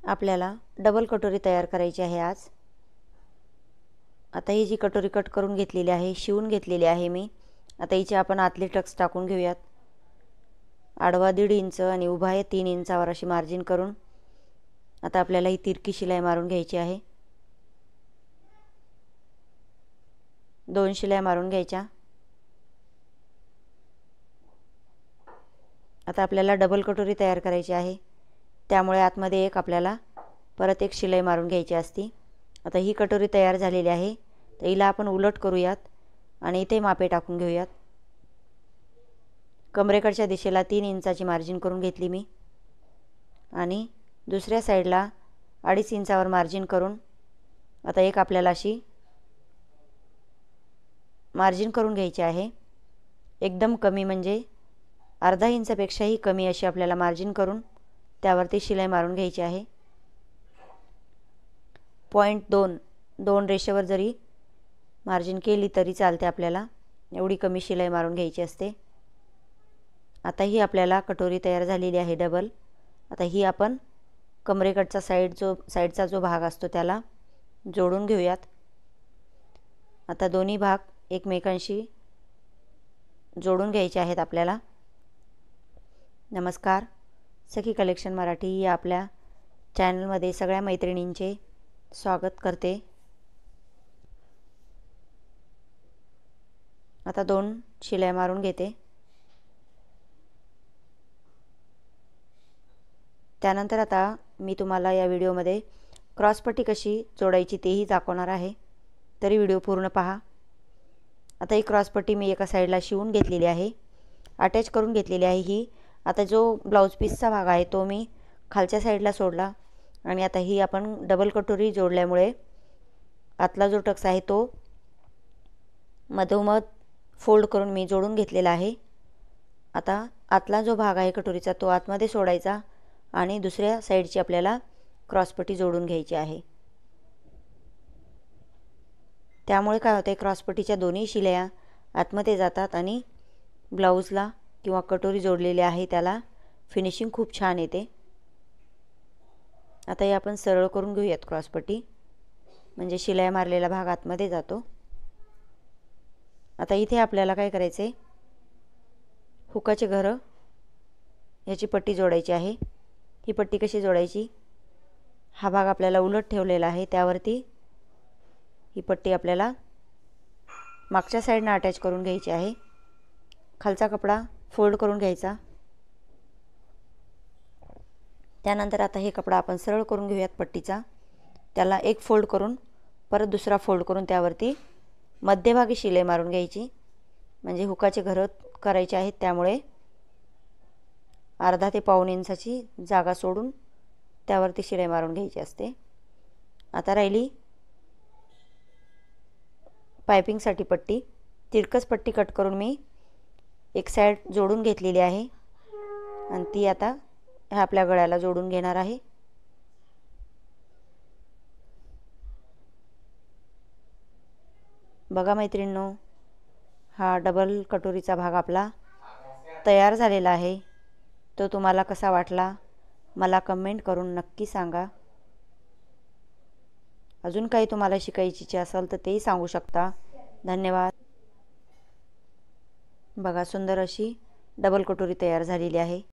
आपल्याला डबल कटोरी तयार करायची आहे आज। आता ही जी कटोरी कट करून घेतलेली आहे, शिवून घेतलेली आहे मी। आता हिचे आपण आतले टक्स टाकून घेऊयात। आडवा 1.5 इंच आणि उभा आहे 3 इंचावर अशी मार्जिन करून आता आपल्याला ही तिरकी शिलाई मारून घ्यायची आहे। 2 शिलाई मारून घ्यायच्या। आता आपल्याला डबल कटोरी तयार करायची आहे, त्यामुळे आतमध्ये एक आपल्याला परत एक शिलाई मारून घ्यायची असती। आता ही कटोरी तयार झालेली आहे, तर हिला आपण उलट करूयात आणि इथे मापे टाकून घेऊयात। कमरेकडच्या दिशेला 3 इंचाची मार्जिन करून घेतली मी आणि दुसऱ्या साईडला 2.5 इंचावर मार्जिन करून आता एक आपल्याला अशी मार्जिन करून घ्यायची आहे। एकदम कमी म्हणजे अर्धा इंचापेक्षाही कमी अशी आपल्याला मार्जिन करून त्यावरती शिलाई मारून घ्यायची आहे। पॉइंट 2 रेषेवर जरी मार्जिन केली तरी चालते, आपल्याला एवढी कमी शिलाई मारून घ्यायची असते। आता ही आपल्याला कटोरी तयार झालेली आहे डबल। आता ही आपण कमरेकडचा साईडचा जो भाग असतो त्याला जोडून घेऊयात। आता दोन्ही भाग एकमेकांशी जोडून घ्यायचे आहेत आपल्याला। नमस्कार, सखी कलेक्शन मराठी या आपल्या चॅनलमध्ये सगळ्या मैत्रिणींचे स्वागत करते। आता 2 शिलाई मारून घेते। त्यानंतर आता मी तुम्हाला या व्हिडिओमध्ये क्रॉसपट्टी कशी जोडायची तेही दाखवणार आहे, तरी व्हिडिओ पूर्ण पहा। आता ही क्रॉसपट्टी मी एका साईडला शिवून घेतलेली आहे, अटॅच करून घेतलेली आहे ही। आता जो ब्लाउज पीसचा भाग आहे तो मी खालच्या साईडला सोडला आणि आता ही आपण डबल कटोरी जोडल्यामुळे आतला जो टक्स आहे तो मधोमध फोल्ड करून मी जोडून घेतलेला आहे। आता आतला जो भाग आहे कटोरीचा तो आतमध्ये सोडायचा आणि दुसऱ्या साईडची आपल्याला क्रॉसपट्टी जोडून घ्यायची आहे। त्यामुळे काय होते, क्रॉसपट्टीच्या दोन्ही शिलाया आतमध्ये जातात आणि ब्लाऊजला किंवा कटोरी जोडलेली आहे त्याला फिनिशिंग खूप छान येते। आता हे आपण सरळ करून घेऊयात क्रॉसपट्टी, म्हणजे शिलाई मारलेला भाग आतमध्ये जातो। आता इथे आपल्याला काय करायचे, हुकाचे घर याची पट्टी जोडायची आहे। ही पट्टी कशी जोडायची, हा भाग आपल्याला उलट ठेवलेला आहे, त्यावरती ही पट्टी आपल्याला मागच्या साईडने अटॅच करून घ्यायची आहे। खालचा कपडा फोल्ड करून घ्यायचा। त्यानंतर आता हे कपडा आपण सरळ करून घेऊयात पट्टीचा। त्याला एक फोल्ड करून परत दुसरा फोल्ड करून त्यावरती मध्यभागी शिलाई मारून घ्यायची, म्हणजे हुकाचे घर करायचे आहेत, त्यामुळे अर्धा ते पाऊण इंचाची जागा सोडून त्यावरती शिलाई मारून घ्यायची असते। आता राहिली पाइपिंगसाठी पट्टी। तिरकस पट्टी कट करून मी एक साईड जोडून घेतलेली आहे आणि ती आता ह्या आपल्या गळ्याला जोडून घेणार आहे। बघा मैत्रिणींनो, हा डबल कटोरीचा भाग आपला तयार झालेला आहे। तो तुम्हाला कसा वाटला मला कमेंट करून नक्की सांगा। अजून काही तुम्हाला शिकायची इच्छा असेल तर तेही सांगू शकता। धन्यवाद। बघा, सुंदर अशी डबल कटोरी तयार झालेली आहे।